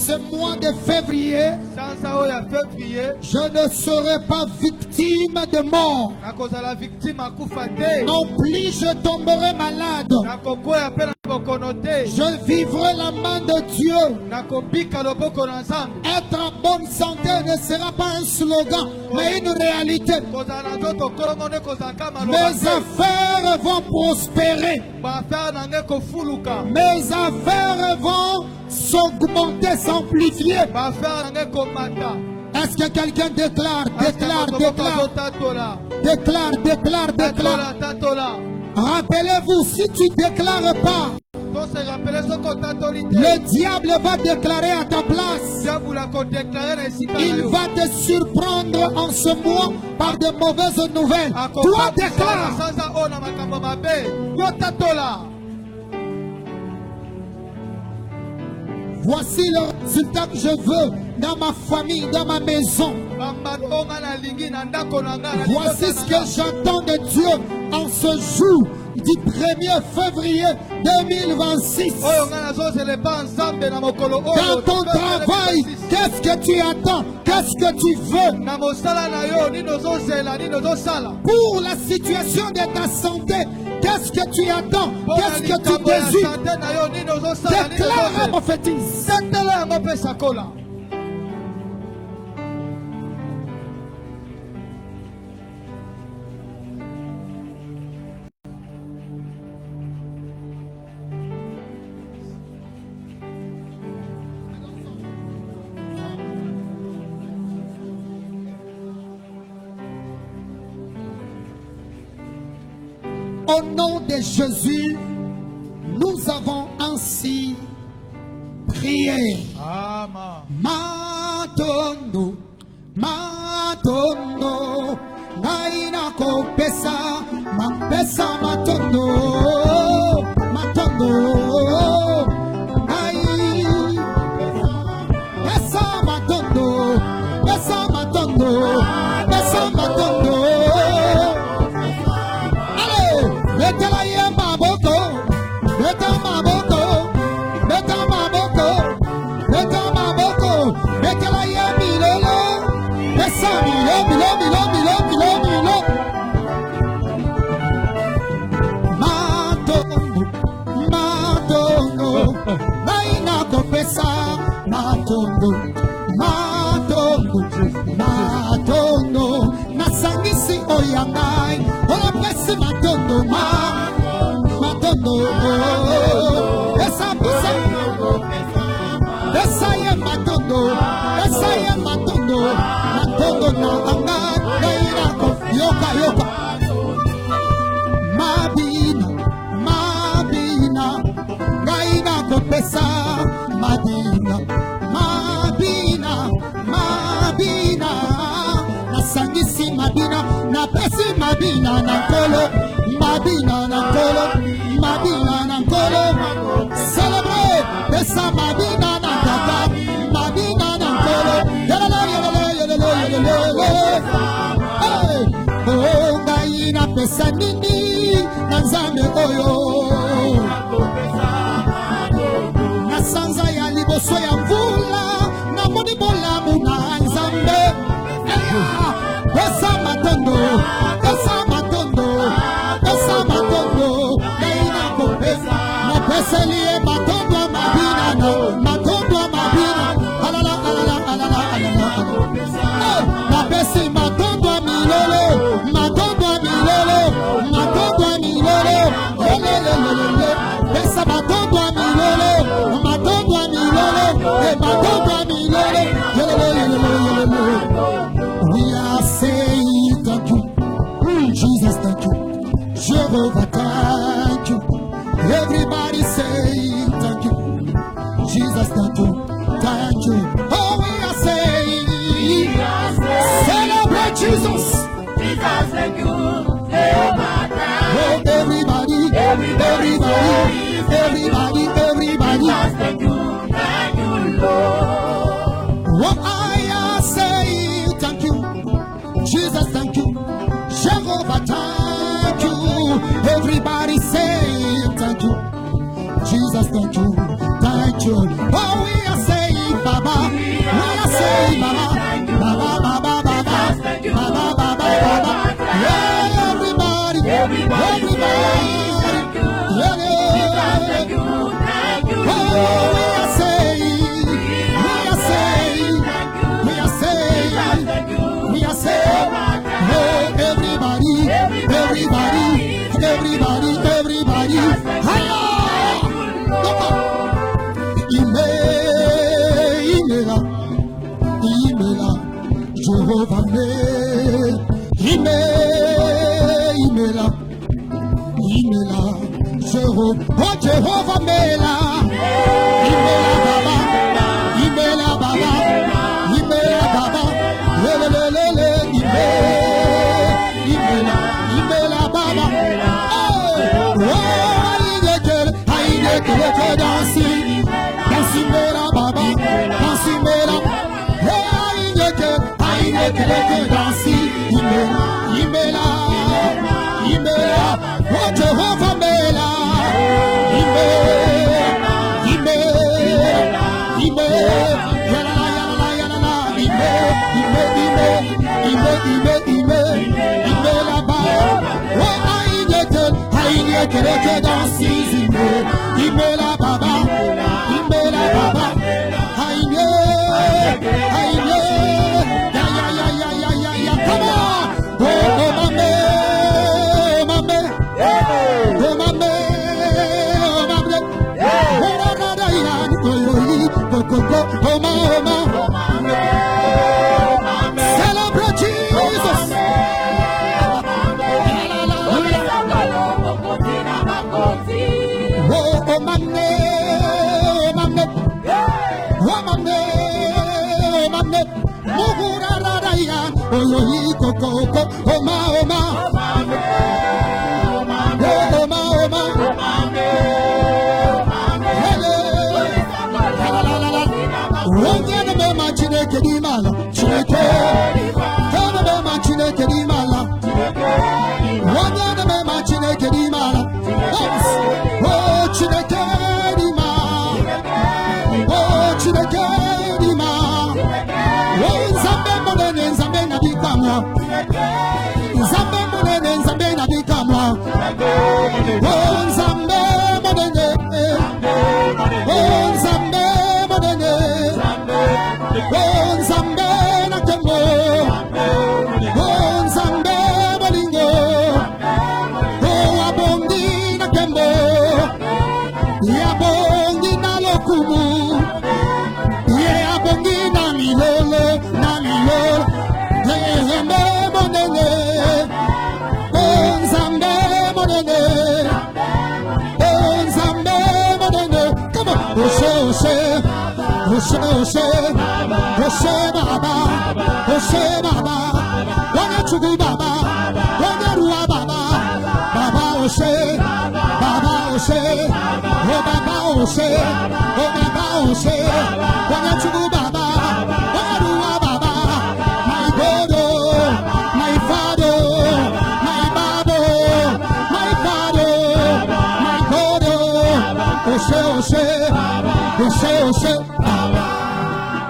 Ce mois de février, je ne serai pas victime de mort. Non plus je tomberai malade. Je vivrai la main de Dieu. Être en bonne santé ne sera pas un slogan, mais une réalité. Mes affaires vont prospérer. Mes affaires vont s'augmenter, s'amplifier. Est-ce que quelqu'un déclare? Rappelez-vous, si tu ne déclares pas, le diable va déclarer à ta place. Il va te surprendre en ce mois par de mauvaises nouvelles. Toi déclare. Voici le résultat que je veux dans ma famille, dans ma maison. Voici ce que j'attends de Dieu en ce jour du 1er février 2026. Dans ton travail, qu'est-ce que tu attends? Qu'est-ce que tu veux? Pour la situation de ta santé, qu'est-ce que tu attends? Qu'est-ce que tu désires? Déclare et prophétise. Au nom de Jésus, nous avons ainsi prié. Amen. Matondo, matondo, naina kopesa, mapesa matondo, matondo, nai, pesa matondo, pesa matondo, pesa matondo. Betela maboko, beta maboko, beta maboko, beta maboko, betela milolo, besa milo. Matongo, naina kopesa, matongo, nasangisi oyangai, olapesi matondo, matondo, esa ye matondo, matondo na anga, naina yoka. Mabina, naina kopesa, Mabina, nasangisi Mabina, napesi Mabina na kolo, Mabina na kolo, celebrate, pesa Mabina na kaka, Mabina na kolo, oh, naina pesa nini, na nzambe oyo, na sanza ya liboso ya mvula, na moni bolamu na nzambe, pesa matondo, naina kopesa, na pesa liye matondo Mabina, alala, na pesa matondo milolo, pesa matondo milolo, we are saying thank you, Jesus, thank you, Jehovah, thank you, everybody say thank you, Jesus, thank you, oh, we are saying, celebrate Jesus, thank you, Jehovah, oh, everybody, Jehovah Mela, Imela Baba, Imela Baba, Imela Baba, Lelelele, Imela Baba. Oh, I dansi, dansi Mela Baba, dansi Mela. I dansi, Imela, oh Jehovah Mela. Celebrate Jesus.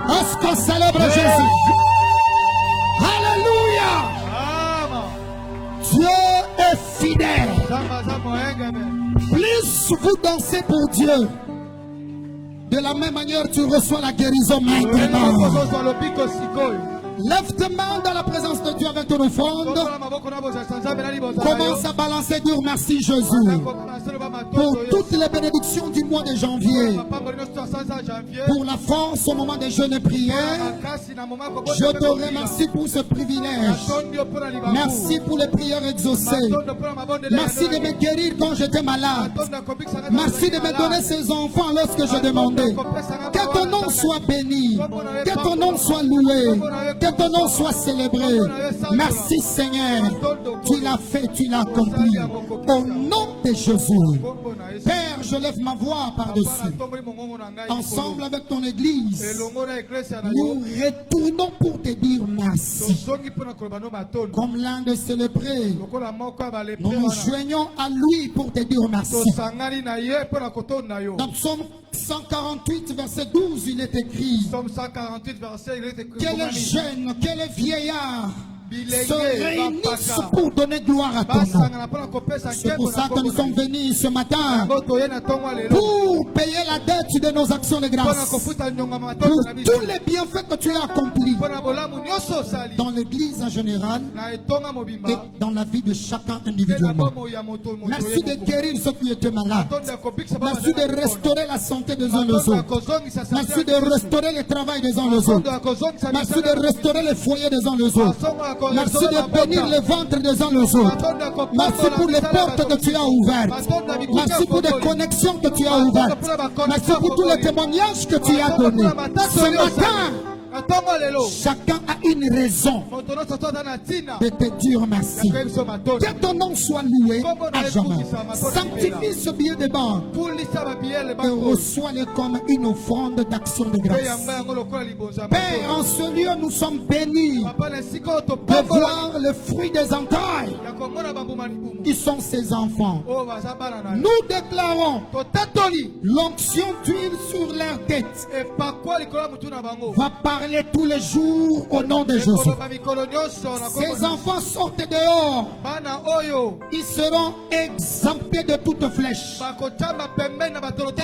Est-ce qu'on célèbre Jésus? Alléluia! Dieu est fidèle. Plus vous dansez pour Dieu, de la même manière tu reçois la guérison maintenant. Lève tes mains dans la présence de Dieu avec ton offrande. Commence à balancer, dire merci Jésus pour toutes les bénédictions du mois de janvier, pour la force au moment des jeûnes et prières. Je te remercie pour ce privilège. Merci pour les prières exaucées. Merci de me guérir quand j'étais malade. Merci de me donner ces enfants lorsque je demandais. Que ton nom soit béni, que ton nom soit loué, que ton nom soit célébré. Merci Seigneur, tu l'as fait, tu l'as accompli. Au nom de Jésus, Père, je lève ma voix par-dessus. Ensemble avec ton église, nous retournons pour te dire merci. Comme l'un de célébrer, nous nous joignons à lui pour te dire merci. Dans Psaume 148, verset 12, il est écrit: quel jeune, quel vieillard se réunissent pour donner gloire à ton nom. C'est pour ça que nous sommes venus ce matin pour payer la dette de nos actions de grâce, pour tous les bienfaits que tu as accomplis dans l'église en général et dans la vie de chacun individuellement. Merci de guérir ceux qui étaient malades. Merci de restaurer la santé des uns des autres. Merci de restaurer le travail des uns des autres. Merci de restaurer les foyers des uns des autres. Merci de bénir le ventre des uns des autres. Merci pour les portes que tu as ouvertes. Merci pour les connexions que tu as ouvertes. Merci pour tous les témoignages que tu as donnés. Ce matin, chacun a une raison de te dire merci. Que ton nom soit loué à jamais. Sanctifie ce billet de banque et reçois-le comme une offrande d'action de grâce. Père, en ce lieu, nous sommes bénis de voir le fruit des entrailles qui sont ses enfants. Nous déclarons l'onction d'huile sur leur tête va parler tous les jours au nom de Jésus. Ces enfants sortent dehors. Ils seront exemptés de toute flèche,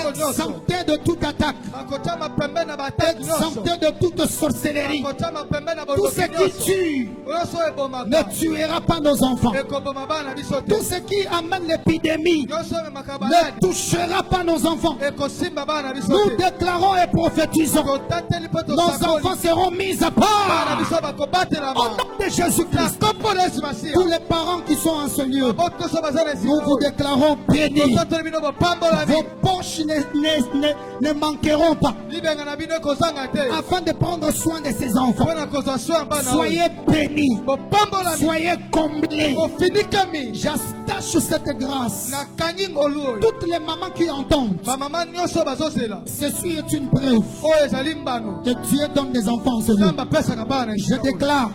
exemptés de toute attaque, exemptés de toute sorcellerie. Tout ce qui tue ne tuera pas nos enfants. Tout ce qui amène l'épidémie ne touchera pas nos enfants. Nous déclarons et prophétisons. Nos enfants seront mis à part au nom de Jésus-Christ. Tous les parents qui sont en ce lieu, nous vous déclarons bénis. Vos poches ne manqueront pas afin de prendre soin de ces enfants. Soyez bénis, soyez comblés. J'attache cette grâce. Toutes les mamans qui entendent, ceci est une preuve que Dieu donne des enfants en ce lieu. Je déclare,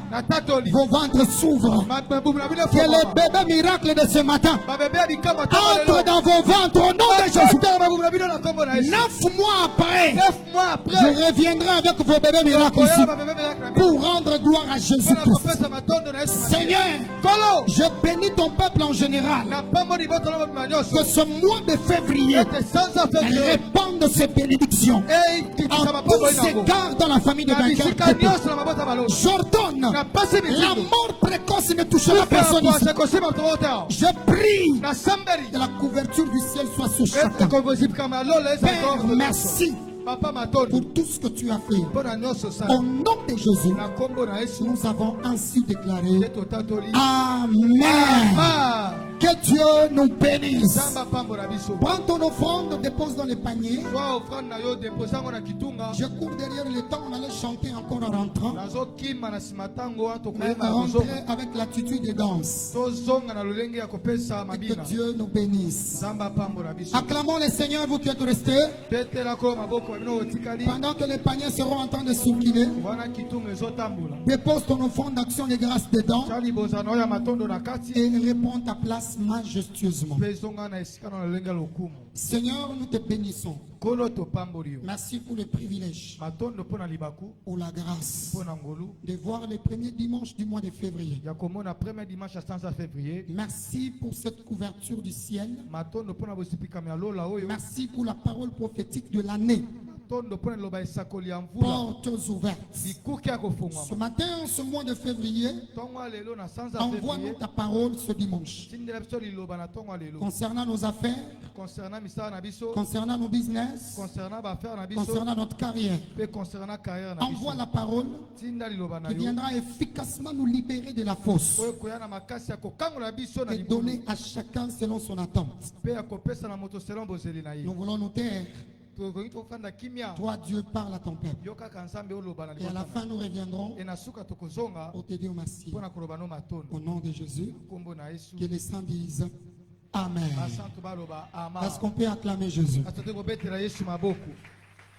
vos ventres s'ouvrent. Que le bébé miracle de ce matin entre dans vos ventres au nom de Jésus. 9 mois après, je reviendrai avec vos bébés miracles ici pour rendre gloire à Jésus-Christ. Seigneur, je bénis ton peuple en général. Que ce mois de février répande ces bénédictions en tous égards dans la famille de vainqueurs. J'ordonne, la mort précoce ne touchera personne ici. Je prie que la couverture du ciel soit sur chacun. Père, merci pour tout ce que tu as fait. Au nom de Jésus, nous avons ainsi déclaré. Amen. Que Dieu nous bénisse. Prends ton offrande, dépose dans le panier. Je cours derrière le temps, on allait chanter encore en rentrant. Mais rentrer avec l'attitude de danse. Et que Dieu nous bénisse. Acclamons le Seigneur, vous qui êtes restés. Pendant que les paniers seront en train de circuler, dépose ton offrande d'action de grâce dedans et réponds ta place majestueusement. Seigneur, nous te bénissons. Merci pour le privilège, pour la grâce de voir les premiers dimanches du mois de février. Merci pour cette couverture du ciel. Merci pour la parole prophétique de l'année. Portes ouvertes. Ce matin, ce mois de février, envoie-nous ta parole ce dimanche. Concernant nos affaires, concernant nos business, concernant notre carrière. Envoie la parole qui viendra efficacement nous libérer de la fausse et donner à chacun selon son attente. Nous voulons nous taire. Toi, Dieu, parle à ton peuple. Et à la fin, nous reviendrons pour te dire merci. Au nom de Jésus, que les saints disent Amen. Est-ce qu'on peut acclamer Jésus?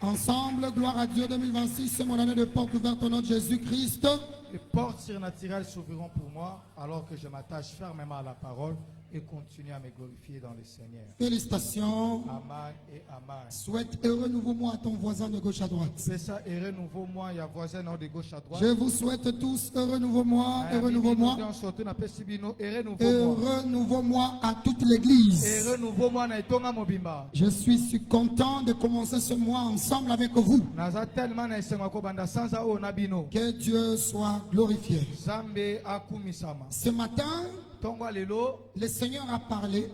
Ensemble, gloire à Dieu 2026, c'est mon année de porte ouverte au nom de Jésus-Christ. Les portes surnaturelles s'ouvriront pour moi alors que je m'attache fermement à la parole et continue à me glorifier dans le Seigneur. Félicitations. Amen et amen. Souhaite heureux nouveau mois à ton voisin de gauche à droite. C'est ça, heureux nouveau mois, il y a voisin de gauche à droite. Je vous souhaite tous heureux nouveau mois, heureux nouveau mois. Heureux nouveau mois à toute l'église. Je suis content de commencer ce mois ensemble avec vous. Que Dieu soit glorifié. Ce matin, le Seigneur a parlé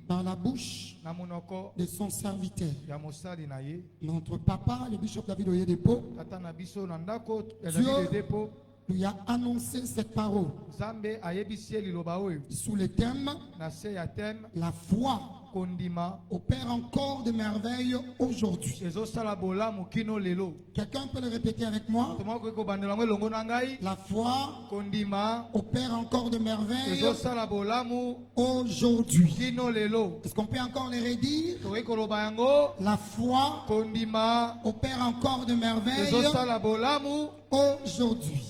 dans la bouche de son serviteur. Notre papa, le bishop David Oyedepo, Dieu lui a annoncé cette parole sous le thème la foi opère encore de merveilles aujourd'hui. Quelqu'un peut le répéter avec moi? La foi opère encore de merveilles aujourd'hui. Est-ce qu'on peut encore le redire? La foi opère encore de merveilles aujourd'hui.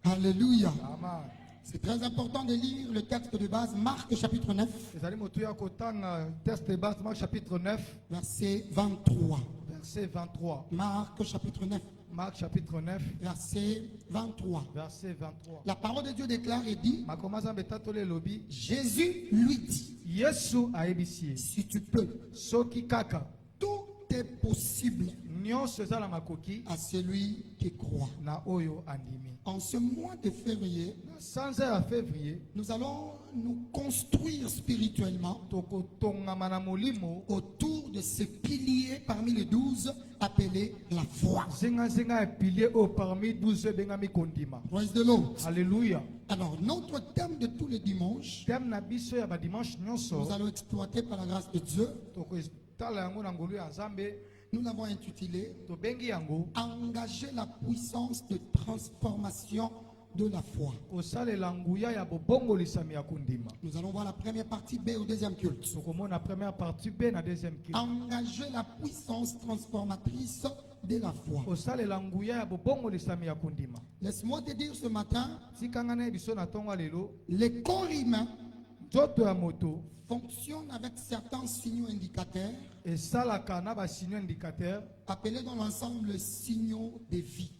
Alléluia. C'est très important de lire le texte de base, Marc chapitre 9, verset 23. Verset 23. Marc chapitre 9. Marc chapitre 9. Verset 23. Verset 23. La parole de Dieu déclare et dit, Jésus lui dit, si tu peux, tout est possible à celui qui croit. En ce mois de février, nous allons nous construire spirituellement autour de ce pilier parmi les 12 appelé la foi. Praise the Lord. Alléluia. Alors, notre thème de tous les dimanches, nous allons exploiter par la grâce de Dieu. Nous l'avons intitulé Engager la puissance de transformation de la foi. Nous allons voir la première partie B au deuxième culte. Engager la puissance transformatrice de la foi. Laisse-moi te dire ce matin, le corps humain fonctionne avec certains signaux indicateurs appelés dans l'ensemble signaux de vie.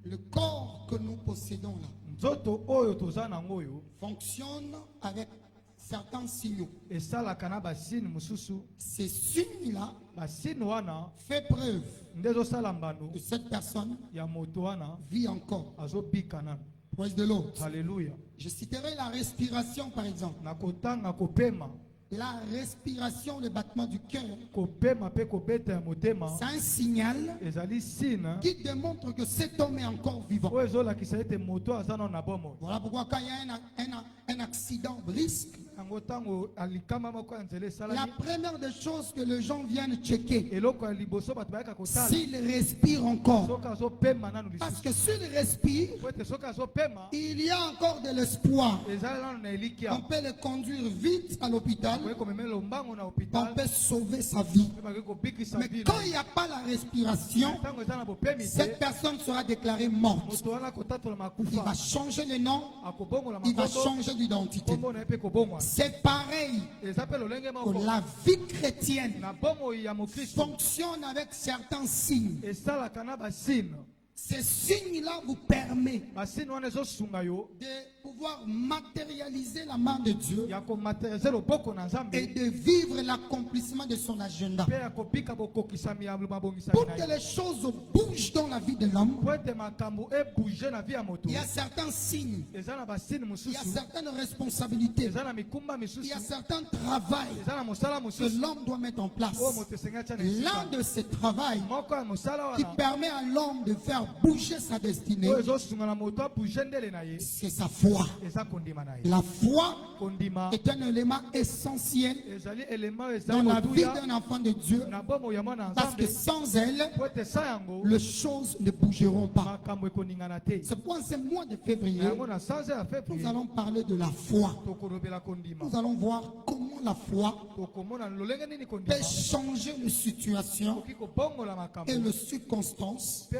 Le corps que nous possédons là fonctionne avec certains signaux. Ces signes-là fait preuve que cette personne vit encore. Praise the Lord. Alléluia. Je citerai la respiration par exemple. La respiration, le battement du cœur, c'est un signal qui démontre que cet homme est encore vivant. Voilà pourquoi quand il y a un accident brusque, la première des choses que les gens viennent checker, s'il respire encore. Parce que s'il respire, il y a encore de l'espoir. On peut le conduire vite à l'hôpital. On peut sauver sa vie. Mais quand il n'y a pas la respiration, cette personne sera déclarée morte. Il va changer le nom, il va changer l'identité. C'est pareil que la vie chrétienne fonctionne avec certains signes. Ces signes-là vous permettent de pouvoir matérialiser la main de Dieu et de vivre l'accomplissement de son agenda. Pour que les choses bougent dans la vie de l'homme, il y a certains signes, il y a certaines responsabilités, il y a certains travails que l'homme doit mettre en place. L'un de ces travails qui permet à l'homme de faire bouger sa destinée, c'est sa foi. La foi est un élément essentiel dans la vie d'un enfant de Dieu, parce que sans elle, les choses ne bougeront pas. C'est pourquoi ce mois de février, nous allons parler de la foi. Nous allons voir comment comment la foi tokomona lolenge nini peut kondima changer les situations okoki kobongola makambo et les circonstances mpe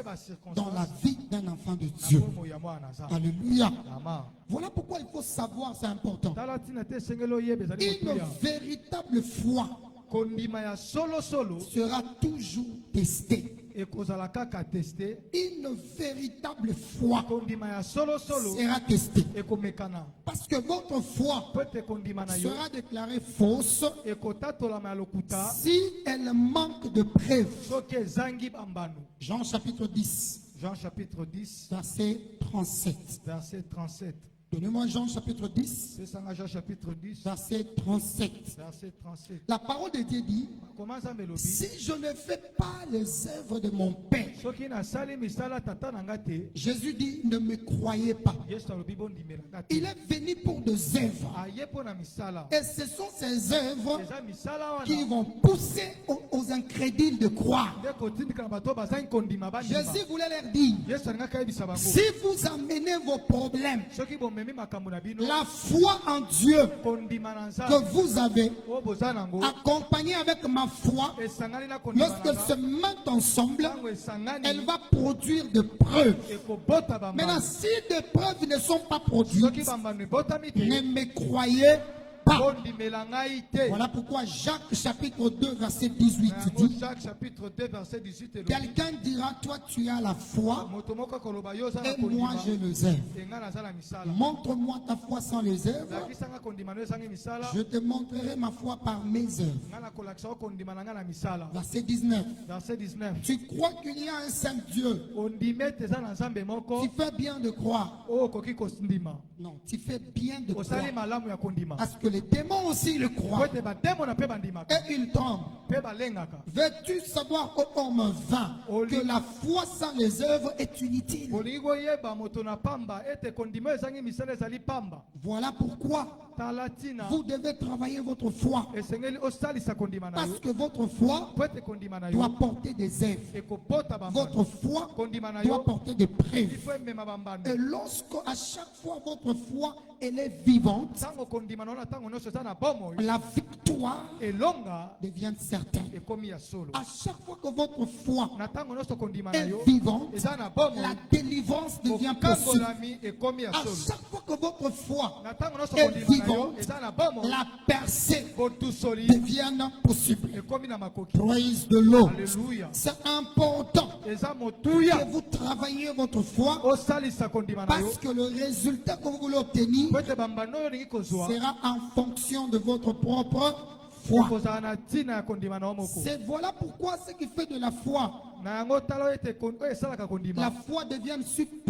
dans la bacirconstance vie d'un enfant de na Dieu. bomoi ya mwana na nzambe. Alléluia. Amen. Voilà pourquoi il faut savoir, c'est important. tala ntina te esengeli oyeba ezali Une motuya véritable foi kondima ya solosolo sera toujours testée. ekozala kaka teste. Une véritable foi kondima ya solosolo sera testée. ekomekana Parce que votre foi po ete kondima na yo sera déclarée fausse ekotatolama ya lokuta si elle manque de preuves. soki ezangi bambano. Jean chapitre 10, Jean chapitre 10 verset 37. verset 37. Donnez-moi Jean chapitre 10, pesanga Jean chapitre 10 verset 37. verset 37. La parole de Dieu dit, Comment nzambe elobi si je ne fais pas les œuvres de mon Père, soki nasali misala tata na nga te, Jésus dit, ne me croyez pas. yesu alobi bondimela nga te. Il est venu pour des œuvres. aye mpo na misala Et ce sont ces œuvres eza misala qui wana vont pousser aux incrédules de croire. nde kotindika na bato bazangi kondima bandima. Jésus voulait leur dire, yesu alingaki ayebisa bango si vous amenez vos problèmes, soki bomemi makambo na bino la foi en Dieu kondima na que nzambe vous avez, oyo boza nango accompagnée avec ma foi, esangani na kondima na lorsqu'elles se nga mettent ensemble, ntango esangani elle va produire des preuves. ekobota Maintenant, bambano. si des preuves ne sont pas soki produites, bambano ebotami te ne me croyez pas. bondimela ngai te. Voilà pourquoi Jacques chapitre 2 verset 18 Yango dit, Jacques chapitre 2 verset 18 elobi quelqu'un dira, toi tu as la foi moto moko akoloba yo oza na et moi kondima j'ai les œuvres. e ngai naza na misala. Montre-moi ta foi sans les œuvres, lakisanga kondima no ezangi misala je te montrerai ma foi par mes œuvres. ngai nakolakisa yo kondima na ngai na misala. Verset 19. Verset 19. Tu crois qu'il y a un saint Dieu, ondima ete eza na nzambe moko tu fais bien de croire. oyo okoki kondima Non, tu fais bien de croire. osali malamu ya kondima Parce que les démons aussi le po croient. ete bademona mpe bandimaka Et ils tombent. mpe balengaka. Veux-tu savoir, ô homme vain, que la foi sans les œuvres est inutile? olingi koyeba moto na pamba ete kondima oyo ezangi misala ezali pamba. Voilà pourquoi tala ntina vous devez travailler votre foi. esengeli osalisa kondima na yo Parce que votre foi po ete kondima na doit yo porter des œuvres. ekobota Votre bambano. foi kondima na doit yo porter des preuves. ifo emema bambano. Et lorsque à chaque fois votre foi elle est vivante, ntango kondima na yo na ntango nyonso eza na bomoi la victoire elonga devient certaine. ekomi ya solo. À chaque fois que votre foi na ntango nyonso kondima na est yo vivante, eza na la bomoi délivrance devient possible. okangolami ekomi ya À solo. chaque fois que votre foi na ntango nyonso est kondima na yo vivante, eza na bomoi la percée botusoli devient possible. ekomi na makoki. Praise the Lord. Alléluia. C'est important eza que motuya vous travaillez votre foi osalisa kondima na yo parce que le résultat que vous voulez obtenir po ete bambano oyo olingi kozwa sera en fonction de votre propre foi. kozala na ntina ya kondima na yo moko. C'est voilà pourquoi ce qui fait de la foi, na yango tala oyo ete oyo esalaka la kondima foi devient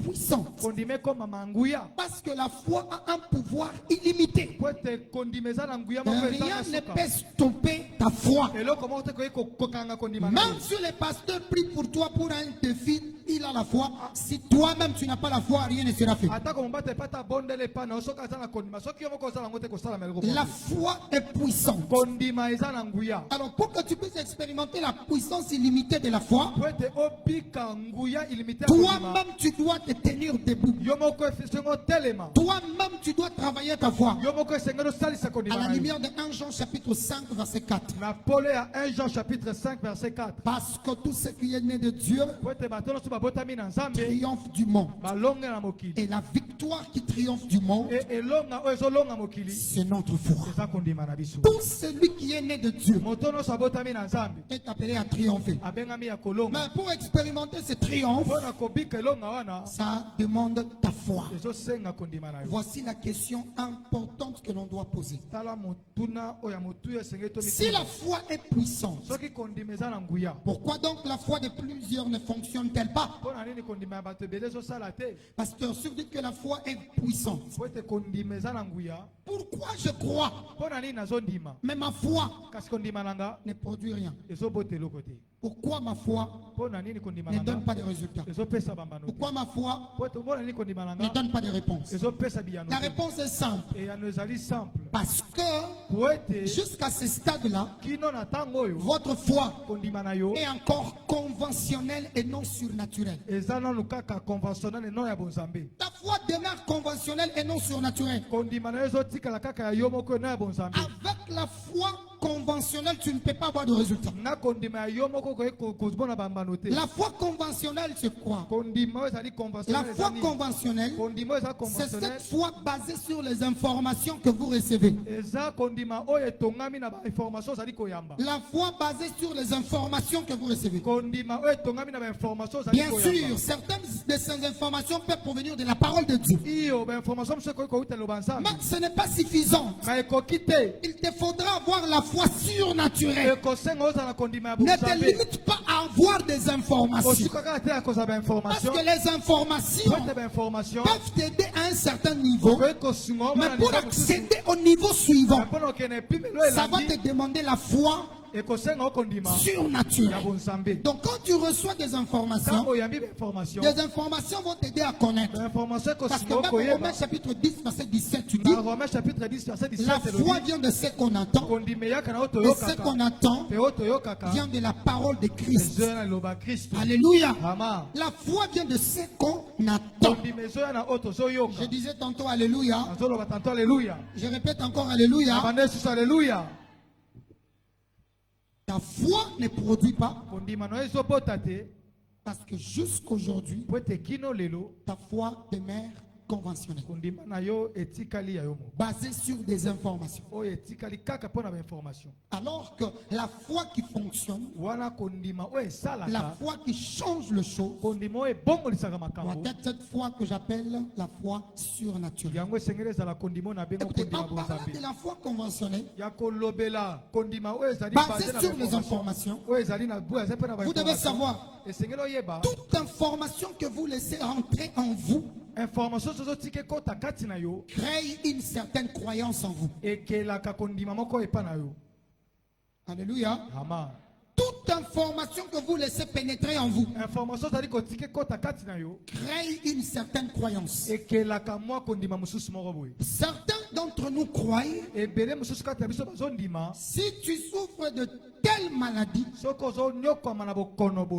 puissante. kondima ekoma manguya Parce que la foi a un pouvoir illimité. po ete kondima eza na nguya moko eza Rien na ne suka. peut stopper ta foi. eloko moko te koki kokanga kondima na Même yo. si les pasteurs prient pour toi pour un défi, il a la foi. Si toi-même tu n'as pas la foi, rien ne sera fait. atako mombata epata abondele epa na yo soki aza na kondima soki yo moko ozala yango te kosala eloko La moko. foi est puissante. kondima eza na nguya Alors pour que tu puisses expérimenter la puissance illimitée de la foi, po ete obika nguya ilimité ya kondima toi-même tu dois te tenir debout. yo moko esengeli otelema Toi-même tu dois travailler ta foi. yo moko esengeli osalisa À kondima la na yo. lumière de 1 Jean chapitre 5 verset 4. na pole ya 1 Jean chapitre 5 verset 4 Parce que tout ce qui est né de Dieu po ete bato nyonso babotami na nzambe triomphe du monde. balonga na mokili Et la victoire qui triomphe du monde, elonga oyo ezolonga mokili c'est notre foi. eza kondima na biso. Tout celui qui est né de Dieu moto nyonso abotami na nzambe est appelé à triompher. abengami ya kolonga. Mais pour expérimenter ce triomphe, mpo na kobika elonga wana ça demande ta foi. ezosenga kondima na yo. Voici la question importante que l'on doit poser. tala motuna oyo ya motuya esengeli Si la foi est puissante, soki kondima eza na nguya pourquoi donc la foi de plusieurs ne fonctionne-t-elle pas? mpo na nini kondima ya bato ebele ezosala te? Pasteur, sur dit que la foi est puissante. po ete kondima eza na nguya Pourquoi je crois, mpo na nini nazondima mais ma foi kasi kondima na nga ne produit rien? ezobota eloko te? Pourquoi ma foi mpo na nini kondima ne na donne nga pas de résultats? ezopesa bambano te? Pourquoi ma foi mpo na nini kondima na ne nga donne pas de réponse? ezopesa biyano La te? réponse est simple. eyano ezali simple Parce que jusqu'à ce stade-là, votre foi est encore conventionnelle et non surnaturelle. Ta foi demeure conventionnelle et non surnaturelle. Avec la foi conventionnelle, tu ne peux pas avoir de résultat. La foi conventionnelle, c'est quoi? La foi conventionnelle, c'est cette foi basée sur les informations que vous recevez. La foi basée sur les informations que vous recevez. Bien sûr, certaines de ces informations peuvent provenir de la parole de Dieu. Mais ce n'est pas suffisant. Il te faudra avoir la foi surnaturelle. Ne te limite pas à avoir des informations. Parce que les informations peuvent t'aider à un certain niveau. Mais pour accéder au niveau suivant, ça va te demander la foi surnaturelle. Donc quand tu reçois des informations vont t'aider à connaître. Parce que même Romains chapitre 10 verset 17 tu dis, la foi vient de ce qu'on entend, et ce qu'on entend vient de la parole de Christ. Alléluia. La foi vient de ce qu'on attend. Je disais tantôt alléluia. Je répète encore alléluia. Ta foi ne produit pas, parce que jusqu'aujourd'hui, ta foi demeure conventionnelle, basée sur des informations. Alors que la foi qui fonctionne, la foi qui change le chose, doit être cette foi que j'appelle la foi surnaturelle. Écoutez, en parlant de la foi conventionnelle, basée sur les informations, vous devez savoir, toute information que vous laissez entrer en vous crée une certaine croyance en vous. Alléluia. Toute information que vous laissez pénétrer en vous crée une certaine croyance. Certains d'entre nous croient, si tu souffres de telle maladie,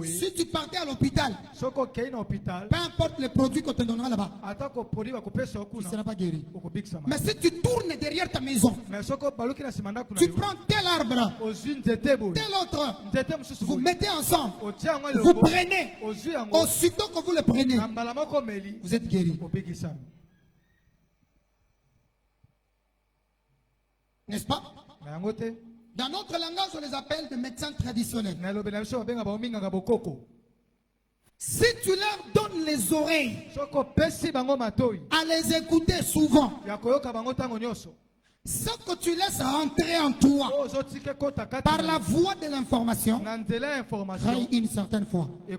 si tu partais à l'hôpital, peu importe les produits qu'on te donnera là-bas, tu ne seras pas guéri. Mais si tu tournes derrière ta maison, tu prends tel arbre, tel autre, vous mettez ensemble, vous prenez, aussitôt que vous le prenez, vous êtes guéri. N'est-ce pas? Dans notre langage, on les appelle des médecins traditionnels. Si tu leur donnes les oreilles à les écouter souvent, ce que tu laisses rentrer en toi par la voie de l'information crée une certaine foi. Au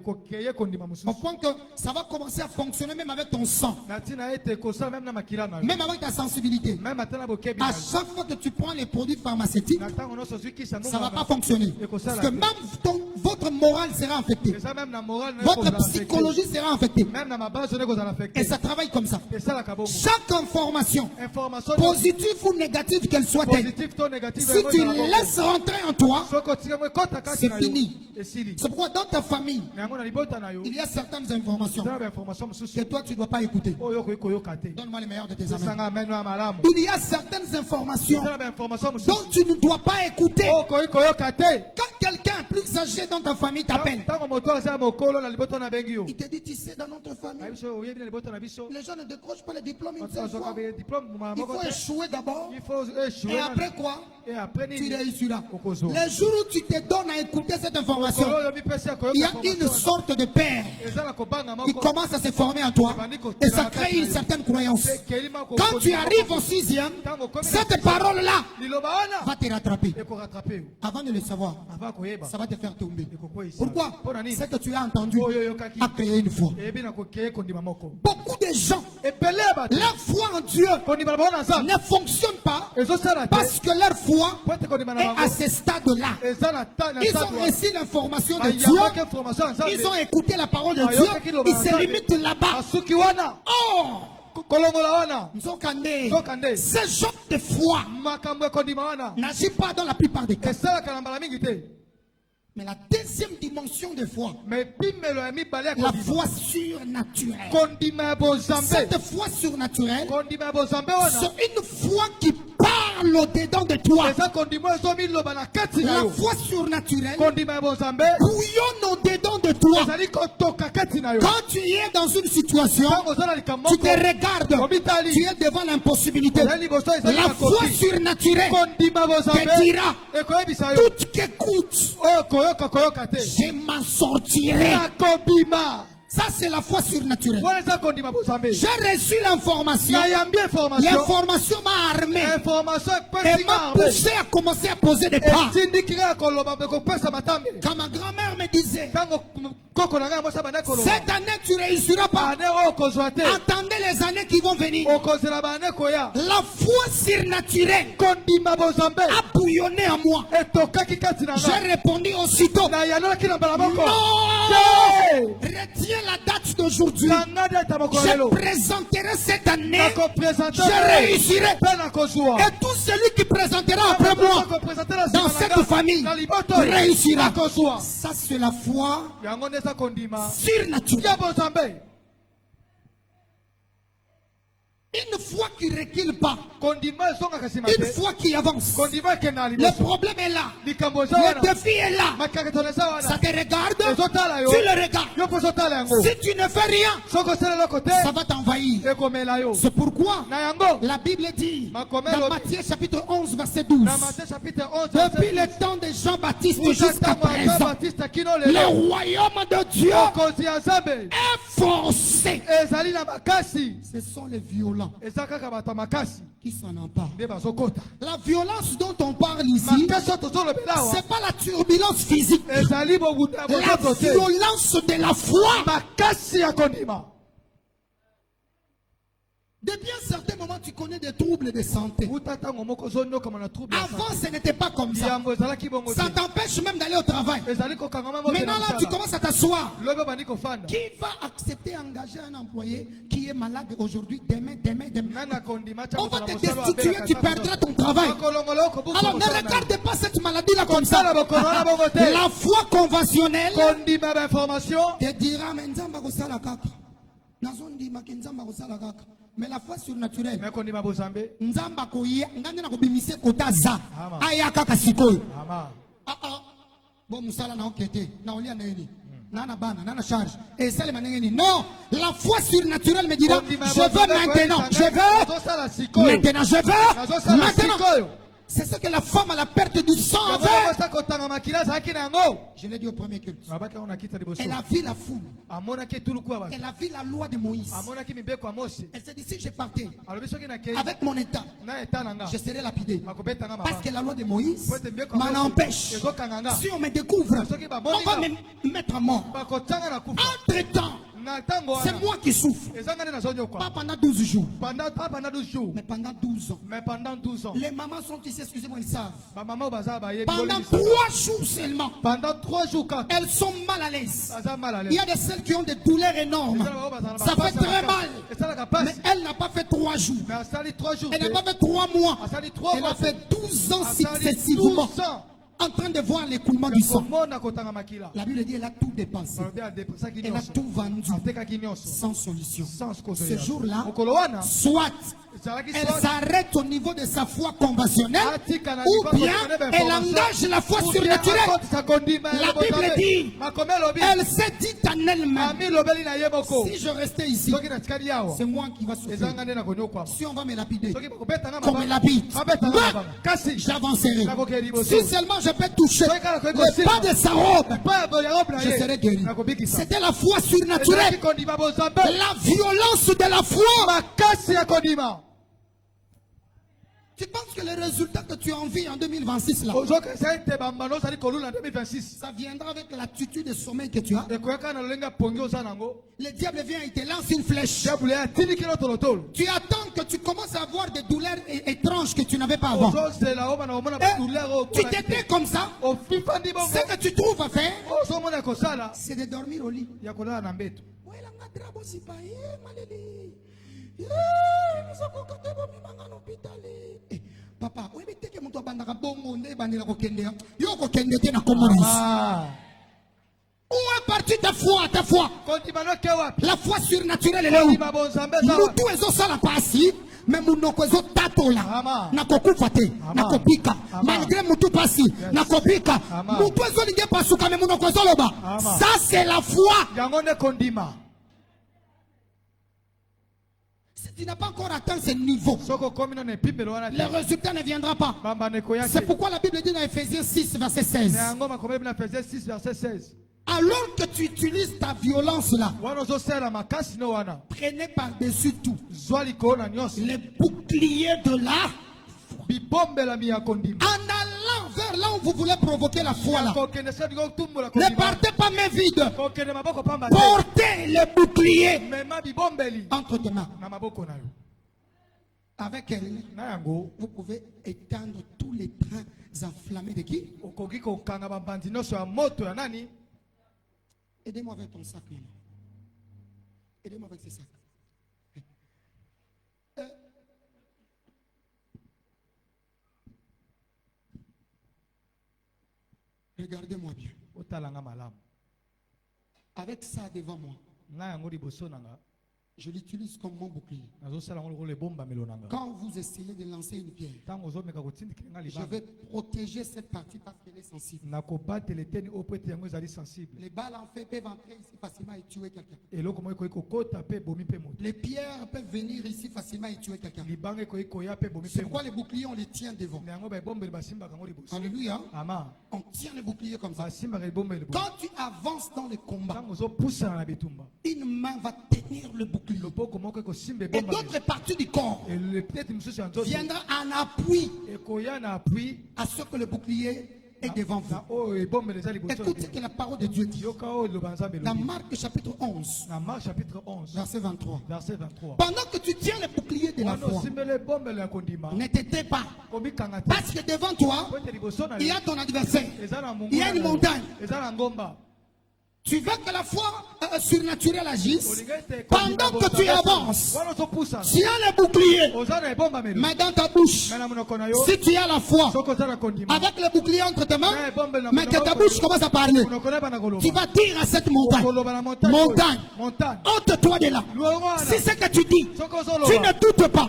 point que ça va commencer à fonctionner même avec ton sang, même avec ta sensibilité. À chaque fois que tu prends les produits pharmaceutiques, ça ne va pas fonctionner. Parce que même votre morale sera affectée. Votre psychologie sera affectée. Et ça travaille comme ça. Chaque information, positive ou négative qu'elle soit, si tu laisses rentrer en toi, c'est fini. C'est pourquoi dans ta famille, il y a certaines informations que toi tu ne dois pas écouter. Donne-moi les meilleurs de tes amis. Il y a certaines informations dont tu ne dois pas écouter. Quand quelqu'un plus âgé dans ta famille t'appelle, il te dit, tu sais, dans notre famille, les gens ne décrochent pas les diplômes une seule fois. Il faut échouer d'abord. Et après quoi? Tu réussiras. Les jours où tu te donnes à écouter cette information, il y a une sorte de père qui commence à se former en toi. Et ça crée une certaine croyance. Quand tu arrives au 6e, cette parole-là va te rattraper. Avant de le savoir, ça va te faire tomber. Pourquoi? Ce que tu as entendu a créé une foi. Beaucoup de gens, leur foi en Dieu ne fonctionne pas parce que leur foi est à ce stade-là. Ils ont reçu l'information de Dieu, ils ont écouté la parole de Dieu, ils se limitent là-bas. Oh! Nzokande. Ce genre de foi n'agit pas dans la plupart des cas. Mais la deuxième dimension de foi, la foi surnaturelle. Cette foi surnaturelle, c'est une foi qui parle au-dedans de toi. La foi surnaturelle bouillonne au-dedans de toi. Quand tu es dans une situation, tu te regardes, tu es devant l'impossibilité. La foi surnaturelle te dira, tout qu'écoute, je m'en sortirai. Ça, c'est la foi surnaturelle. J'ai reçu l'information. L'information m'a armé. Et m'a poussé à commencer à poser des pas. Quand ma grand-mère me disait, cette année tu ne réussiras pas. Attendez les années qui vont venir. La foi surnaturelle a bouillonné en moi. J'ai répondu aussitôt, non, retiens la date d'aujourd'hui. Je présenterai cette année. Je réussirai. Et tout celui qui présentera après moi dans cette famille réussira. Ça, c'est la foi surnaturelle. Une foi qui ne recule pas. Une foi qui avance. Le problème est là. Le défi est là. Ça te regarde. Tu le regardes. Si tu ne fais rien, ça va t'envahir. C'est pourquoi la Bible dit dans Matthieu chapitre 11 verset 12. Depuis le temps de Jean-Baptiste jusqu'à présent, le royaume de Dieu est forcé. Ce sont les violents qui s'en emparent. La violence dont on parle ici, c'est pas la turbulence physique. La violence de la foi. Depuis un certain moment, tu connais des troubles de santé. Avant, ce n'était pas comme ça. Ça t'empêche même d'aller au travail. Maintenant, là, tu commences à t'asseoir. Qui va accepter d'engager un employé qui est malade aujourd'hui, demain? On va te destituer, tu perdras ton travail. Alors, ne regarde pas cette maladie-là comme ça. La foi conventionnelle te dira, mais la foi surnaturelle, Nzamba koye, ngandena kobimise kotaza, ayaka kasikoyo. Bon musala na okete, na olia neni, nana bana, nana charge. Et ça les manengeni. Non, la foi surnaturelle me dira, je veux maintenant, maintenant. C'est ce que la femme à la perte du sang avait. Je l'ai dit au premier culte. Elle a vu la foule. Elle a vu la loi de Moïse. Elle s'est dit, si je partais avec mon état, je serais lapidé. Parce que la loi de Moïse m'en empêche. Si on me découvre, on va me mettre à mort. Entre-temps, c'est moi qui souffre. Pas pendant 12 jours. Mais pendant 12 ans. Les mamans sont ici, excusez-moi, ils savent. Pendant 3 jours seulement. Elles sont mal à l'aise. Il y a de celles qui ont des douleurs énormes. Ça fait très mal. Mais elle n'a pas fait 3 jours. Elle n'a pas fait 3 mois. Elle a fait 12 ans successivement. En train de voir l'écoulement du sang. La Bible dit elle a tout dépensé. Elle a tout vendu sans solution. Ce jour-là, soit elle s'arrête au niveau de sa foi conventionnelle, ou bien elle engage la foi surnaturelle. La Bible dit, elle s'est dit en elle-même, si je restais ici, c'est moi qui va souffrir. Si on va me lapider, qu'on me lapide, j'avancerai. Si seulement je peux toucher le pas de sa robe, je serai guéri. C'était la foi surnaturelle. La violence de la foi. Tu penses que le résultat que tu as envie en 2026 là, ça viendra avec l'attitude de sommeil que tu as. Le diable vient et te lance une flèche. Tu attends que tu commences à avoir des douleurs étranges que tu n'avais pas avant. Tu t'étais comme ça. Ce que tu trouves à faire, c'est de dormir au lit. Papa, oui, mais que mon toit bandaka bongo ne bandira ko kende yo ko kende te na komoni. Où est partie ta foi, ta foi? La foi surnaturelle est là où? Mutu ezo sala pasi, mais munoko ezo tatola. Na kokufa te, na kopika. Malgré mutu pasi, na kopika. Mutu ezo linge pasuka mais munoko ezo loba. Ça c'est la foi. Si tu n'as pas encore atteint ce niveau, le résultat ne viendra pas. C'est pourquoi la Bible dit dans Ephésiens 6, verset 16. Alors que tu utilises ta violence là, prenez par-dessus tout les boucliers de la foi. En allant vers là où vous voulez provoquer la foi là, ne partez pas main vide. Portez les boucliers entre tes mains. Avec elle, vous pouvez éteindre tous les trains enflammés de qui? Aidez-moi avec ton sac, maman. Aidez-moi avec ce sac. Regardez-moi bien. Avec ça devant moi, je l'utilise comme mon bouclier. Quand vous essayez de lancer une pierre, je vais protéger cette partie parce qu'elle est sensible. Les balles en fait peuvent entrer ici facilement et tuer quelqu'un. Les pierres peuvent venir ici facilement et tuer quelqu'un. C'est pourquoi les boucliers on les tient devant. Alléluia. On tient les boucliers comme ça. Quand tu avances dans le combat, une main va tenir le bouclier. Et d'autres parties du corps viendront en appui à ce que le bouclier est devant vous. Écoutez que la parole de Dieu dit dans Marc chapitre 11, verset 23. Pendant que tu tiens le bouclier de la foi, ne t'étais pas. Parce que devant toi, il y a ton adversaire. Il y a une montagne. Tu veux que la foi surnaturelle agisse. Pendant que tu avances, tu as le bouclier. Mais dans ta bouche, si tu as la foi, avec le bouclier entre tes mains, mais que ta bouche commence à parler, tu vas dire à cette montagne, ôte-toi de là. Si c'est que tu dis, tu ne doutes pas,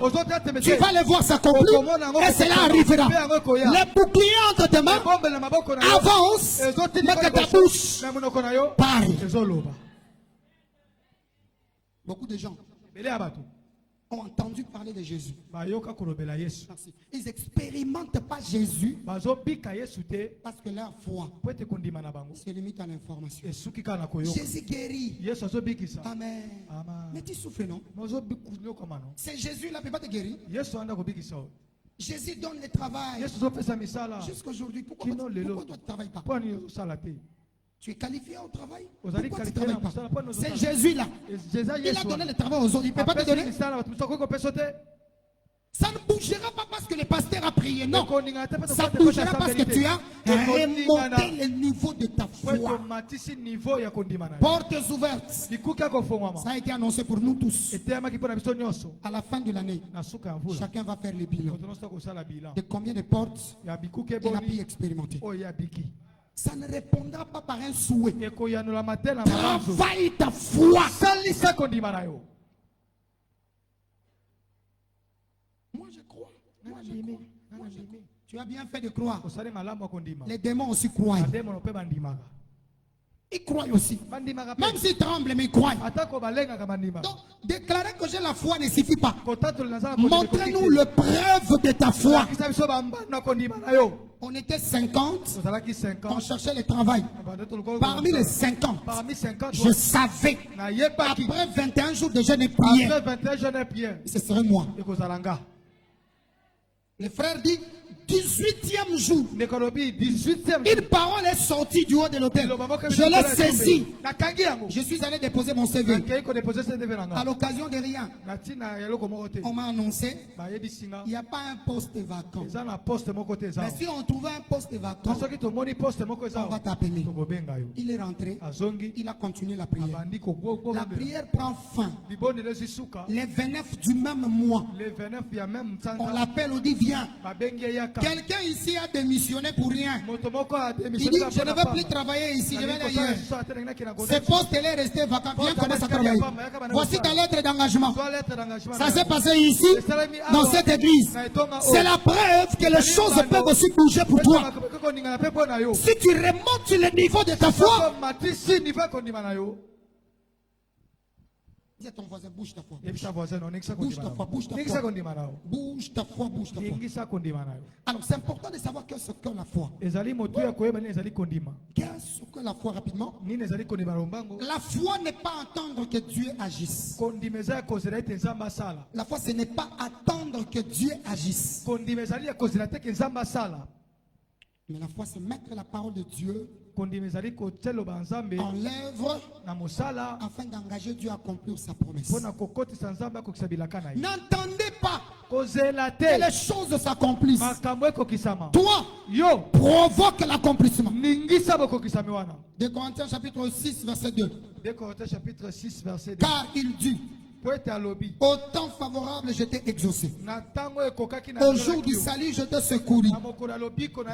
tu vas le voir s'accomplir et cela arrivera. Le bouclier entre tes mains avance, mais que ta bouche parle. Beaucoup de gens ont entendu parler de Jésus. Merci. Ils n'expérimentent pas Jésus parce que leur foi se limite à l'information. Jésus guérit. Amen. Mais tu souffres, non? C'est Jésus là, ne peut pas te guérir. Jésus donne le travail. Jusqu'à aujourd'hui, pourquoi toi tu ne travailles pas? Tu es qualifié au travail. Pourquoi tu ne travailles pas? C'est Jésus là. Il a donné le travail aux autres. Il ne peut pas te donner. Ça ne bougera pas parce que le pasteur a prié. Non. Ça bougera parce que tu as remonté le niveau de ta foi. Portes ouvertes. Ça a été annoncé pour nous tous. À la fin de l'année, chacun va faire le bilan de combien de portes il a pu expérimenter. Ça ne répondra pas par un souhait. Travaille ta foi. Moi je crois. Tu as bien fait de croire. Les démons aussi croient. Ils croient aussi. Même s'ils tremblent, mais ils croient. Donc, déclarer que j'ai la foi ne suffit pas. Montrez-nous le preuve de ta foi. On était 50. On cherchait le travail. Parmi les 50, je savais. Après 21 jours de jeûne et prière, ce serait moi. Le frère dit, 18e jour, Nekolobi 18e. une parole est sortie du haut de l'autel. Je l'ai saisie. Je suis allé déposer mon CV. À l'occasion de rien, on m'a annoncé il n'y a pas un poste vacant. Mais si on trouvait un poste vacant, on va t'appeler. Il est rentré, il a continué la prière. La prière prend fin. Les 29 du même mois, on l'appelle, on dit viens. Quelqu'un ici a démissionné pour rien. Il dit je ne veux plus travailler ici, je vais aller ailleurs. Ce poste est resté vacant. Viens commencer à travailler. Voici ta lettre d'engagement. Ça s'est passé ici, dans cette église. C'est la preuve que les choses peuvent aussi bouger pour toi. Si tu remontes sur le niveau de ta foi, dis à ton voisin, bouge ta foi. Bouge ta foi, bouge ta foi. Bouge ta foi, bouge ta foi. Alors c'est important de savoir qu'est-ce que la foi. Qu'est-ce que la foi rapidement? La foi n'est pas attendre que Dieu agisse. La foi ce n'est pas attendre que Dieu agisse. Mais la foi c'est mettre la parole de Dieu en l'œuvre afin d'engager Dieu à accomplir sa promesse. N'entendez pas que les choses s'accomplissent. Toi, provoque l'accomplissement. 2 Corinthiens chapitre 6 verset 2. Car il dit au temps favorable, je t'ai exaucé. Au jour du salut, je t'ai secouru.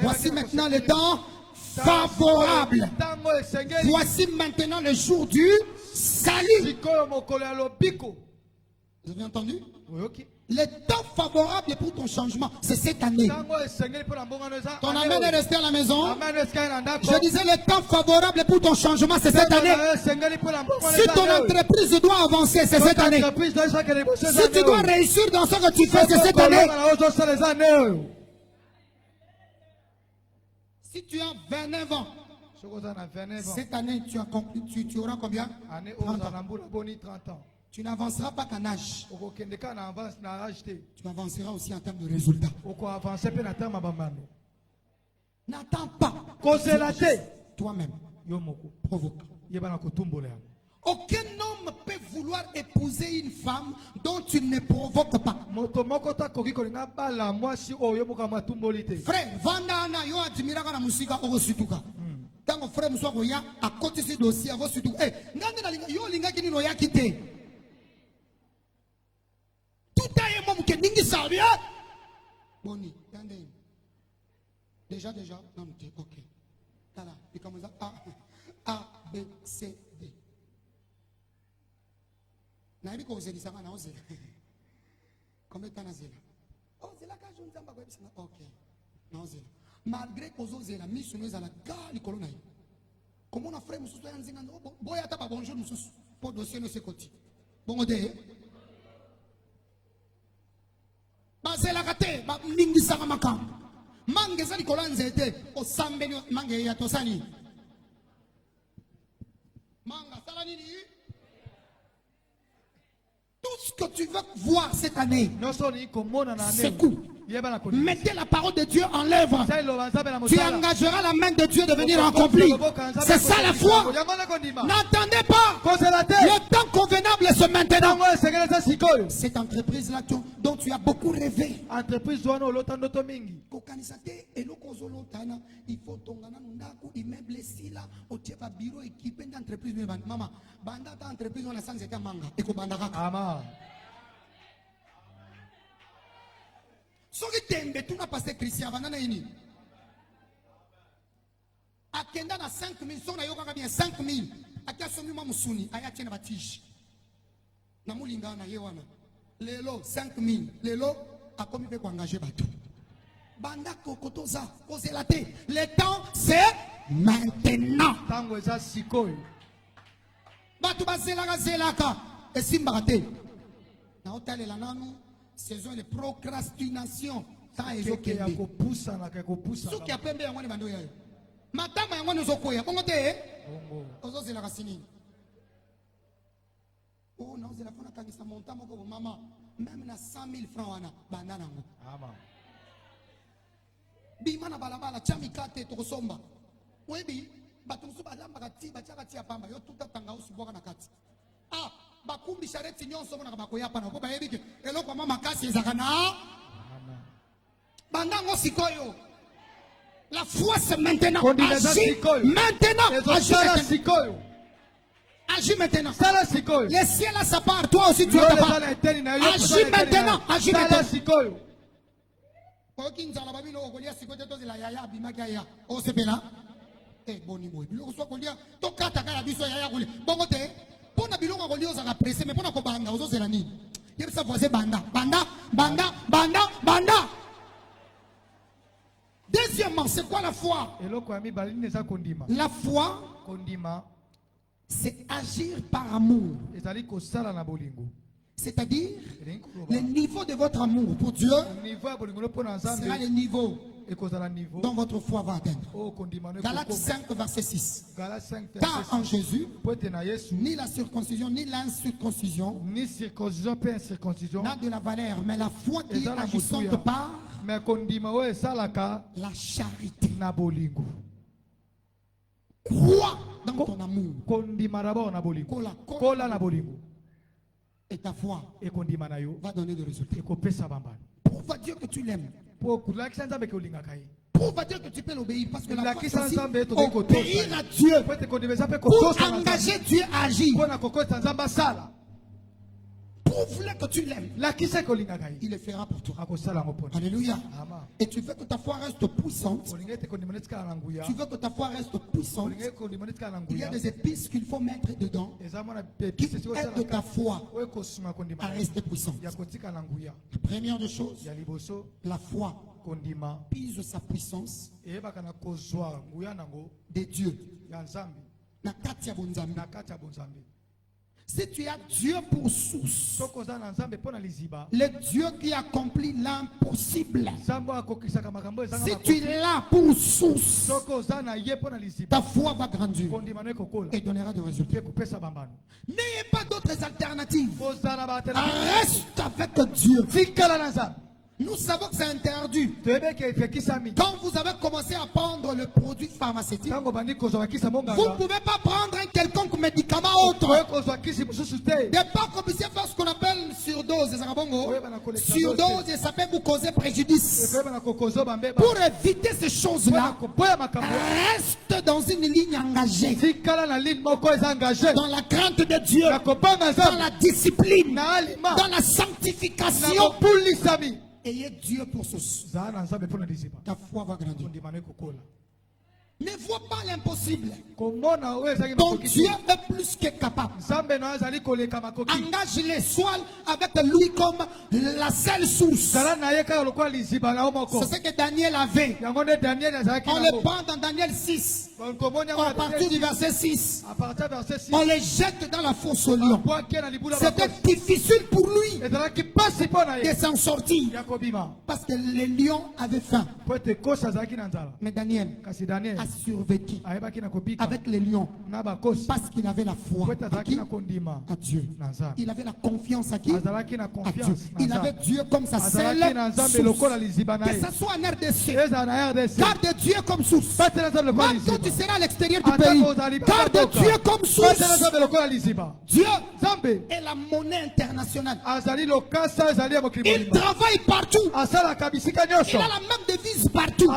Voici maintenant le temps favorable. Voici maintenant le jour du salut. Vous avez entendu? Le temps favorable pour ton changement, c'est cette année. Ton amen est resté à la maison. Je disais le temps favorable pour ton changement, c'est cette année. Si ton entreprise doit avancer, c'est cette année. Si tu dois réussir dans ce que tu fais, c'est cette année. Si tu as 29 ans, cette année, tu auras combien? 30 ans. Tu n'avanceras pas qu'en âge. Tu avanceras aussi en termes de résultats. N'attends pas. Toi-même. Provoque. Aucun homme peut vouloir épouser une femme dont tu ne provoques pas. Frère, Vandana, yo admira kana musika ogosutuka. Tango frère muswa koya akoti si dossier agosutuka. Eh, ngande na yo linga kini no yakite. Tout est mon que ningi sabia. Boni, tande. Déjà, non, ok. Tala, il commence A, B, C, D. Nabi ko zeli sanga na ozela. Combien de temps na zela? Oh, zela ka je nzamba ko bisana. OK. Na ozela. Malgré ko zela misu no ezala ga likolo na ye. Comme on a frère mususu ya nzinga ndo boya ta ba bonjour mususu. Po dossier no sekoti. Bongo de. Bazela kate ba ningi sanga makam. Mange za likolo nzete o sambeli mange ya tosani. Manga sala nini? Tout ce que tu vas voir cette année, c'est coup. Mettez la parole de Dieu en l'œuvre. Tu engageras la main de Dieu de venir accomplir. C'est ça la foi. N'attendez pas. Le temps convenable c'est maintenant. Cette entreprise-là dont tu as beaucoup rêvé. Il faut ton immeuble ici là. Bureau équipé d'entreprise. Maman, banda ta entreprise on a sans état manga. Soki tembe tu n'as passé Christian Vanana ini. Akenda na 5000 sona yoka bien 5000. Akia somi ma musuni aya tiena batije. Na mulinga na yewana. Lelo 5000. Lelo akomi pe ko engager bato. Banda kokotoza kozelate. Le temps c'est maintenant. Tango eza sikoyo. Bato bazelaka zelaka esimba te. Na otalela nanu saison de procrastination. Ça est ok. Ce qui a pembe yango ne bando yayo. Matama yango no zokoya. Bongo te. Ozo zela kasini. Oh non, zela fona kangisa montamo ko mama. Même na 100 000 francs wana banda nango. Amen. bima na balabala tia mikate tokosomba oyebi bato mosusu balambaka ti batiaka tia pamba yo tuta tanga osubwaka na kati bakumbi chareti nyonso monaka bakoya pana po bayebi ke eloko mwa makasi ezaka na bandango sikoyo. La foi c'est maintenant. Agis maintenant. Agis maintenant. Le ciel a sa part. Toi aussi tu as ta part. Agis maintenant. Agis maintenant. Deuxièmement, c'est quoi la foi? La foi, c'est agir par amour. C'est-à-dire, le niveau de votre amour pour Dieu sera le niveau dont votre foi va atteindre. Galates 5, verset 6. Car en Jésus, ni la circoncision, ni l'incirconcision n'a de la valeur, mais la foi qui est agissante par la charité. Crois dans ton amour. Et ta foi va donner des résultats. Prouve à Dieu que tu l'aimes. Prouve à Dieu que tu peux l'obéir. Parce que la foi, c'est obéir à Dieu. Pour engager Dieu à agir. Prouve-le que tu l'aimes. Il le fera pour toi. Alléluia. Et tu veux que ta foi reste puissante. Tu veux que ta foi reste puissante. Il y a des épices qu'il faut mettre dedans qui aident ta foi à rester puissante. La première des choses, la foi pise sa puissance de Dieu. Si tu as Dieu pour source, le Dieu qui accomplit l'impossible, si tu l'as pour source, ta foi va grandir et donnera des résultats. N'ayez pas d'autres alternatives. Reste avec Dieu. Nous savons que c'est interdit. Quand vous avez commencé à prendre le produit pharmaceutique, vous ne pouvez pas prendre un quelconque médicament autre. De pas qu'on puisse faire ce qu'on appelle surdose. Surdose, ça peut vous causer préjudice. Pour éviter ces choses-là, reste dans une ligne engagée. Dans la crainte de Dieu, dans la discipline, dans la sanctification. Ayez Dieu pour source. Ta foi va grandir. Ne vois pas l'impossible. Ton Dieu est plus que capable. Engage-les, sois avec lui comme la seule source. C'est ce que Daniel avait. On le prend dans Daniel 6. À partir du verset 6. On les jette dans la fosse au lion. C'était difficile pour lui de s'en sortir. Parce que les lions avaient faim. Mais Daniel a survécu avec les lions parce qu'il avait la foi à Dieu. Il avait la confiance à qui? À Dieu. Il avait Dieu comme sa seule source. Que ce soit en RDC, garde Dieu comme source. Même quand tu seras à l'extérieur du pays, garde Dieu comme source. Dieu est la monnaie internationale. Il travaille partout. Il a la même devise partout.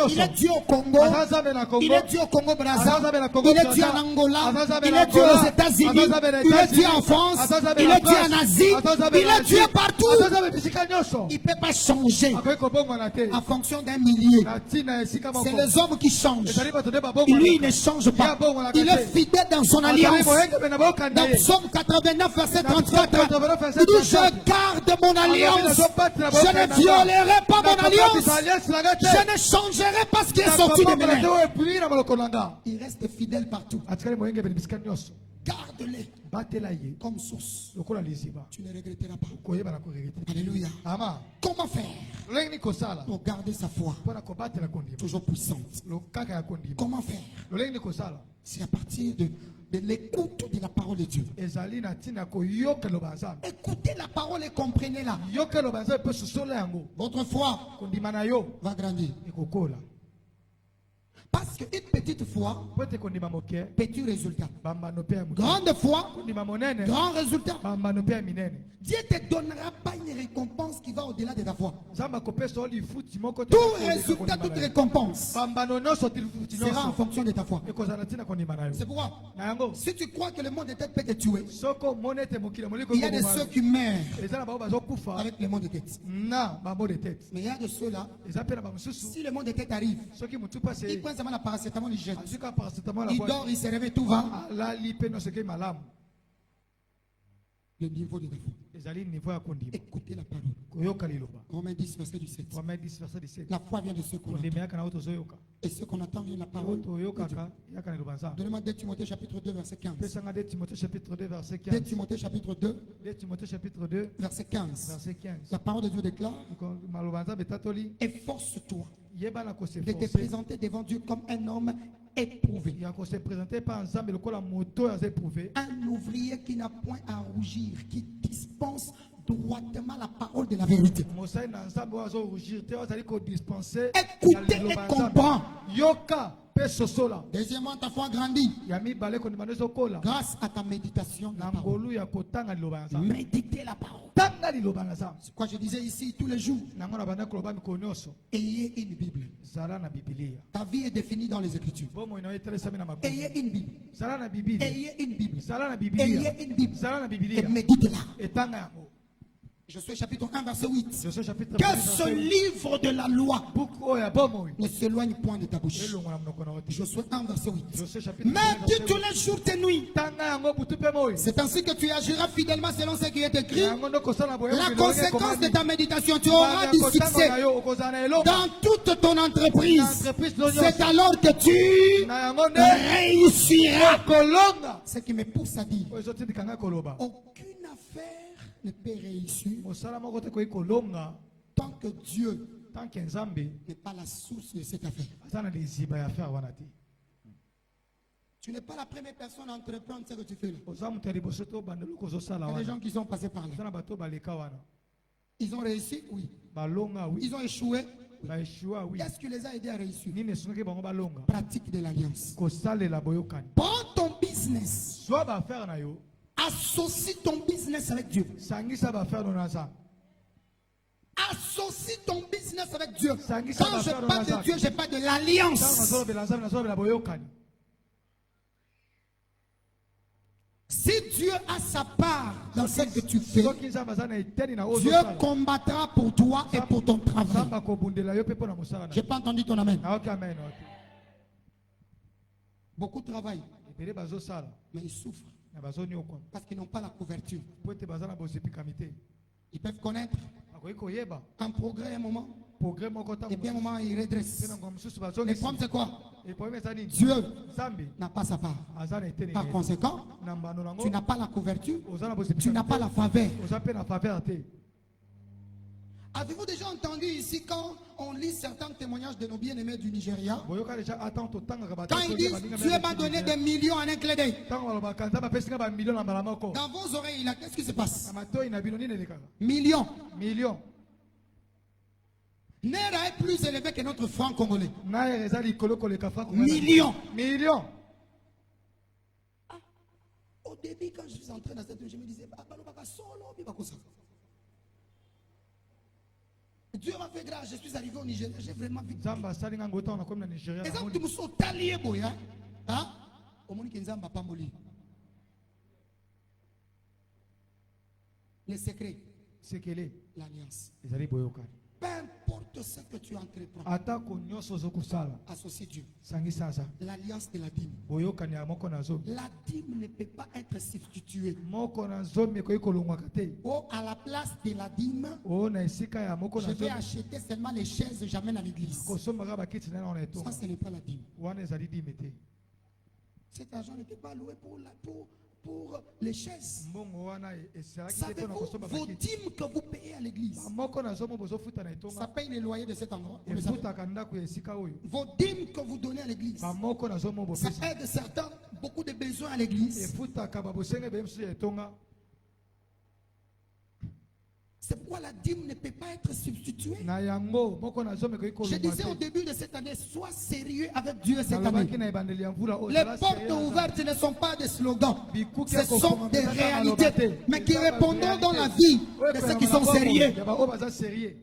Il est Dieu au Congo, il est Dieu au Congo-Brazza, il est Dieu en Angola, il est Dieu aux États-Unis, il est Dieu en France, il est Dieu en Asie, il est Dieu partout. Il ne peut pas changer en fonction d'un millier. C'est les hommes qui changent. Lui, il ne change pas. Il est fidèle dans son alliance. Dans Psaume 89, verset 34, il dit: je garde mon alliance. Je ne violerai pas mon alliance. Je ne changerai pas ce qui est sorti de mes Nakobola te lèvres. oyo epuyi na moloko na nga. Il reste fidèle partout. Atikali moyengebeli bisika nyonso. Garde-les Batela ye comme source. lokola liziba. Tu ne regretteras pas. Koyeba na koregrete. Alléluia. Ama. Comment faire Lolenge ni kosala. pour garder sa foi Mpona kobatela kondima. toujours puissante? Lokaka ya kondima. Comment faire? Lolenge ni kosala. C'est à partir de l'écoute de la parole de Dieu. Ezali na ntina koyoka eloba nzambe. Écoutez la parole et comprenez-la. Yoka eloba nzambe mpe sosola yango. Votre foi Kondima na yo va grandir. ekokola. Parce qu'une petite foi, Po ete kondima moke petit résultat. bambano mpe ya moke. Grande foi, Kondima monene grand résultat. bambano mpe ya minene. Dieu ne te donnera pas une récompense qui va au-delà de ta foi. Nzambe akopesa yo lifuti moko te Tout koleka résultat, kondima toute na yo. récompense Bambano nyonso ti lifuti sera en nyonso fonction de ta foi. ekozala na ntina kondima na yo. C'est pourquoi, Na yango si tu crois que le monde de tête peut te tuer, soko moni ete mokili moliko il y a de ceux qui meurent eza na bango bazokufa avec le monde de tête. na bambo de tete. Mais il y a de ceux-là, Eza mpe na bamosusu si le monde de tête arrive, soki motu pasi il prend seulement la paracétamol, il jette. azwika paracetamol na Il bwaki, dort, il se réveille, tout va. alali mpe nyonso ekei malamu. Le niveau de ta foi. Ezali niveau ya kondima Écoutez la parole. koyoka liloba. Romains 10, verset 17. Romains 10 verset 17. La foi vient de ce qu'on entend. kondima yaka na oyo tozoyoka Et ce qu'on entend vient de la oyo parole. de Dieu. toyokaka yaka na liloba nzambe. Donnez-moi 2 Timothée chapitre 2, verset 15. pesanga 2 Timothée chapitre 2 verset 2 15. Timothée chapitre 2, 2 Timothée chapitre 2 verset 15. verset 15. La parole de Dieu déclare, maloba nzambe etatoli efforce-toi yebana de te koseforce présenter devant Dieu comme un homme éprouvé. ya kose présenter pa nzambe lokola moto oyo aza éprouvé. Un ouvrier qui n'a point à rougir, qui dispense droitement la parole de la vérité. mosali na nzambe oyo azorugir te oyo azali kodispense Écoutez et comprends. yoka mpe sosola. Deuxièmement, ta foi grandit ya mibale kondima nde ezokola grâce à ta méditation de la na parole. ngolu ya kotanga liloba ya nzambe. Méditez la parole. tanga liloba na nzambe C'est quoi je disais ici tous les jours. nango na banda koloba mikolo nyonso Ayez une Bible. zala na bibilia. Ta vie est définie dans les Écritures. bomoi na yo etelesami na makomi. Ayez une Bible. zala na bibilia. Ayez une Bible. zala na bibilia. Ayez une Bible. zala na Et bibilia méditez-la. etanga yango. Josué chapitre 1, verset 8. Josué chapitre Que 1 ce verset livre de la loi buku oyo ya bomoi ne s'éloigne point de ta bouche. elongo na monoko na yo te. Josué 1, verset 8. Josué chapitre 1 Médite verset tous 8. les jours tes nuits. tanga yango butu mpe moi. C'est ainsi que tu agiras fidèlement selon ce qui est écrit. yango nde kosala boye La conséquence de ta méditation, tu auras du na succès yo okozala na eloko dans toute ton entreprise. entreprise no C'est nyonso. alors que tu na yango nde réussiras. kolonga Ce qui me pousse à dire, oyo ezotindika ngai koloba aucune affaire ne peut réussir mosala moko te koyi kolonga tant que Dieu tant que nzambe n'est pas la source de cette affaire. aza na liziba ya affaire wana te. Tu n'es pas la première personne à entreprendre ce que tu fais là. oza moto ya liboso to obanda eloko ozosala Il y a des gens wana. qui sont passés par là. oza na bato baleka wana Ils ont réussi, oui. balonga wi Ils ont échoué. baeshua wi Qu'est-ce qui les a aidés à réussir? nini esungaki bango balonga Pratique de l'alliance. kosalela boyokani. Prends ton business. zwa baaffaire na yo Associe ton business avec Dieu. sangisa baaffaire no na nzambe. Associe ton business avec Dieu. Ça qui ça Quand va je faire parle dans de la Dieu, je parle de ntango l'alliance. nazolobela nzambe nazolobela boyokani. Si Dieu a sa part dans ce que tu fais, soki nzambe aza na eteni na oyo Dieu ozosala, combattra pour toi et pour ton travail. nzambe akobundela yo mpe mpo na mosala na Je n'ai pas entendu ton amen. nayoki amen ote. Beaucoup travaillent, ebele bazosala mais ils souffrent na bazoniokwama parce qu'ils n'ont pas la couverture. mpo ete baza na bozipikami te. Ils peuvent connaître bakoki koyeba un progrès à un moment, progrès moko et bien un moment ils mpe redressent. na ngoma mosusu Le bazongisi. problème c'est quoi? eproblème eza nini? Dieu nzambe n'a pas sa part. aza na eteni Par conséquent, na mbano nango tu n'as pas la couverture, oza na tu bozipikami n'as pas la faveur. oza mpe na faveur te. Avez-vous déjà entendu ici quand on lit certains témoignages de nos bien-aimés du Nigeria? boyoka deja ata totangaka bato Quand ils disent Dieu m'a donné des millions en un clé d'œil. ntango balobaka nzambe apesinga bamilio na mbala moko Dans vos oreilles, là, qu'est-ce qui se passe? na matoi na bino nini elekaka Millions. million. Naira est plus élevé que notre franc congolais. naire eza likolo koleka franc Millions. million. Au début, quand je suis entré dans cette je me disais, balobaka solo, bibako ça. Dieu m'a fait grâce, je suis arrivé au Nigeria, j'ai vraiment vu. nzambe asali nga ngota wana komi na nigeria Les na gens moni qui me sont taliés, boya. Hein? Au monde qui nzamba pas moli. Le secret, sekele l'alliance. ezali boyokani. Peu importe ce que tu entreprends, atako nyonso ozokosala associe Dieu. sangisa aza L'alliance de la dîme. boyokani ya moko na zomi La dîme ne peut pas être substituée. moko na zomi ekoki kolongwaka te Oh, à la place de la dîme, oyo na esika ya moko je na vais zomi acheter seulement les chaises que j'amène à l'église. kosombaka bakiti na yango na Ça, etonga ce n'est pas la dîme. wana ezali dime te Cet argent n'était pas loué pour les chaises. mbongo wana esalaki te mpona Savez-vous, kosomba vos bakiti dîmes que vous payez à l'église, moko na zomi bozofuta na ça etonga paye les loyers de cet endroit. Vous le savez. efutaka ndako ya esika oyo Vos dîmes que vous donnez à l'église, bamoko na zomi ça bopesi aide certains, beaucoup de besoins à l'église. efutaka babosenge ebele mosusu ya etonga C'est pourquoi la dîme ne peut pas être substituée. na yango moko na zomi ekoki Je kolongwa disais au te début de cette année, sois sérieux avec Dieu cette nalobaki année. na ebandeli ya mvula oyo Les zala portes sérieux na ouvertes ne sont pas des slogans. bikuki Ce sont des ekokoma réalités, mais qui répondront dans la vie de ceux qui sont sérieux. ya baoyo baza sérieux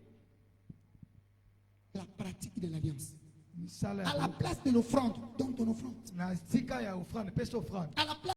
La pratique de l'alliance. misala À la ya place de l'offrande, donne ton offrande. na esika ya ofrande pesa ofrande À la place